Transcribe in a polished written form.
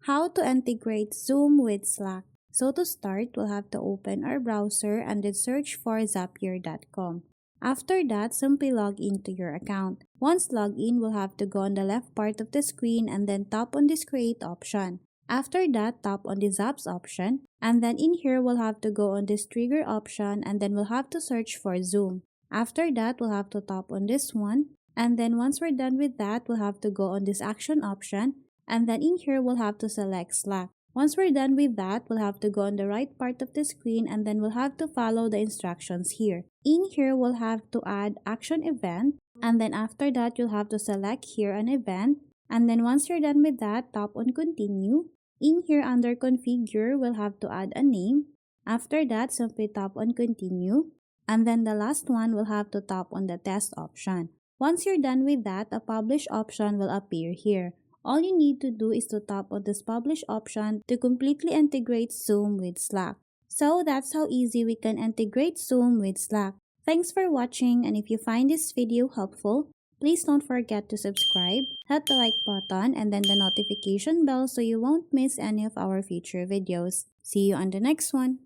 How to integrate Zoom with Slack. So to start, we'll have to open our browser and then search for zapier.com. After that, simply log into your account. Once logged in, we'll have to go on the left part of the screen and then tap on this create option. After that, tap on the Zaps option, and then in here, we'll have to go on this trigger option and then we'll have to search for Zoom. After that, we'll have to tap on this one, and then once we're done with that, we'll have to go on this action option, and then in here, we'll have to select Slack. Once we're done with that, we'll have to go on the right part of the screen and then we'll have to follow the instructions here. In here, we'll have to add action event, and then after that, you'll have to select here an event, and then once you're done with that, tap on continue. In here under configure, we'll have to add a name. After that, simply tap on continue, and then the last one, we'll have to tap on the test option. Once you're done with that, a publish option will appear here. All you need to do is to tap on this publish option to completely integrate Zoom with Slack. So that's how easy we can integrate Zoom with Slack. Thanks for watching, and if you find this video helpful, please don't forget to subscribe, hit the like button, and then the notification bell so you won't miss any of our future videos. See you on the next one.